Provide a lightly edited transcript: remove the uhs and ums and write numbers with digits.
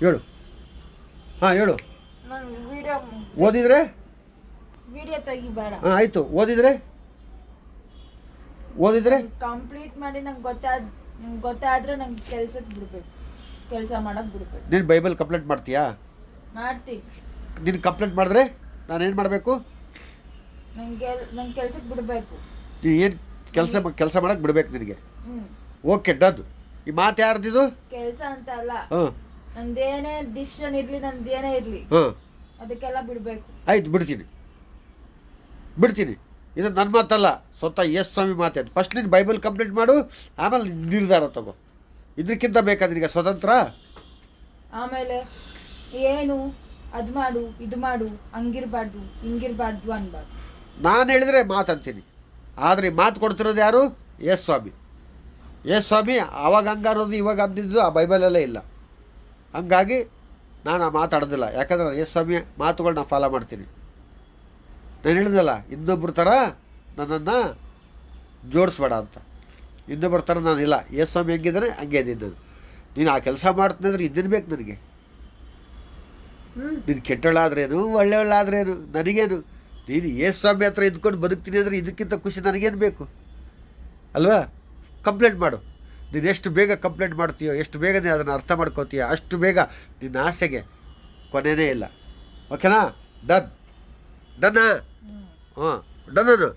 ಹೇಳು. ಹಾಂ ಹೇಳು. ನಾನು ವಿಡಿಯೋ ಓದಿದ್ರೆ ತೆಗಿಬೇಡ. ಹಾಂ ಆಯಿತು. ಓದಿದ್ರೆ ಕಂಪ್ಲೀಟ್ ಮಾಡಿ ನಂಗೆ ಗೊತ್ತಾದ್ರೆ ನಂಗೆ ಕೆಲ್ಸಕ್ಕೆ ಬಿಡ್ಬೇಕು, ಕೆಲಸ ಮಾಡಕ್ಕೆ ಬಿಡ್ಬೇಕು. ನೀನು ಬೈಬಲ್ ಕಂಪ್ಲೇಂಟ್ ಮಾಡ್ತೀಯಾ? ಮಾಡ್ತೀನಿ. ನೀನು ಕಂಪ್ಲೇಂಟ್ ಮಾಡಿದ್ರೆ ನಾನೇನು ಮಾಡಬೇಕು? ನಂಗೆ ಕೆಲ್ಸಕ್ಕೆ ಬಿಡಬೇಕು. ನೀನು ಏನು ಕೆಲಸ ಮಾಡಕ್ಕೆ ಬಿಡ್ಬೇಕು ನಿನಗೆ. Okay done. ಈ ಮಾತು ಯಾರ್ದಿದು? ಕೆಲಸ ಅಂತ ಅಲ್ಲ, ಹಾಂ ನಂದೇನೇ ಡಿಸಿಷನ್ ಇರಲಿ, ನಂದೇನೇ ಇರಲಿ, ಹಾಂ ಅದಕ್ಕೆಲ್ಲ ಬಿಡಬೇಕು. ಆಯ್ತು, ಬಿಡ್ತೀನಿ. ಇದು ನನ್ನ ಮಾತಲ್ಲ, ಸ್ವತಃ ಯೇಸು ಸ್ವಾಮಿ ಮಾತೆ. ಫಸ್ಟ್ ನೀನು ಬೈಬಲ್ ಕಂಪ್ಲೀಟ್ ಮಾಡು, ಆಮೇಲೆ ನಿರ್ಧಾರ ತಗೋ. ಇದಕ್ಕಿಂತ ಬೇಕಾ ನಿನಗೆ ಸ್ವತಂತ್ರ? ಆಮೇಲೆ ಏನು ಅದು ಮಾಡು, ಇದು ಮಾಡು, ಹಂಗಿರ್ಬಾರ್ದು, ಹಿಂಗಿರ್ಬಾರ್ದು ಅನ್ಬಾರ್ದು. ನಾನು ಹೇಳಿದರೆ ಮಾತಂತೀನಿ, ಆದರೆ ಮಾತು ಕೊಡ್ತಿರೋದು ಯಾರು? ಯೇಸು ಸ್ವಾಮಿ. ಯೇಸು ಸ್ವಾಮಿ ಅವಾಗ ಹಂಗಾರೋದು ಇವಾಗ ಅಂದಿದ್ದು ಆ ಬೈಬಲಲ್ಲೇ ಇಲ್ಲ. ಹಂಗಾಗಿ ನಾನು ಆ ಮಾತಾಡೋದಿಲ್ಲ. ಯಾಕಂದರೆ ಯೇಸು ಸ್ವಾಮಿ ಮಾತುಗಳನ್ನ ಫಾಲೋ ಮಾಡ್ತೀನಿ. ನಾನು ಹೇಳಿದಲ್ಲ, ಇನ್ನೊಬ್ಬರ ಥರ ನನ್ನನ್ನು ಜೋಡಿಸ್ಬೇಡ ಅಂತ. ಇನ್ನೊಬ್ಬರ ಥರ ನಾನಿಲ್ಲ. ಯೇಸು ಸ್ವಾಮಿ ಹೆಂಗಿದ್ದಾನೆ ಹಂಗೆ ಇದ್ದೀನಿ ನಾನು. ನೀನು ಆ ಕೆಲಸ ಮಾಡ್ತೀನಿ ಅಂದರೆ ಇನ್ನೇನು ಬೇಕು ನನಗೆ? ನೀನು ಕೆಟ್ಟವಳಾದ್ರೇನು ಒಳ್ಳೆಯವಳಾದ್ರೇನು ನನಗೇನು? ನೀನು ಯೇಸು ಸ್ವಾಮಿ ಹತ್ರ ಇದ್ಕೊಂಡು ಬದುಕ್ತೀನಿ ಅಂದರೆ ಇದಕ್ಕಿಂತ ಖುಷಿ ನನಗೇನು ಬೇಕು ಅಲ್ವಾ? ಕಂಪ್ಲೇಂಟ್ ಮಾಡು. ನೀನು ಎಷ್ಟು ಬೇಗ ಕಂಪ್ಲೇಂಟ್ ಮಾಡ್ತೀಯೋ, ಎಷ್ಟು ಬೇಗ ನೀನು ಅದನ್ನು ಅರ್ಥ ಮಾಡ್ಕೋತೀಯೋ, ಅಷ್ಟು ಬೇಗ ನಿನ್ನ ಆಸೆಗೆ ಕೊನೆಯೇ ಇಲ್ಲ. ಓಕೆನಾ? ಡನ್ನ. ಹಾಂ ಡನ್ನು.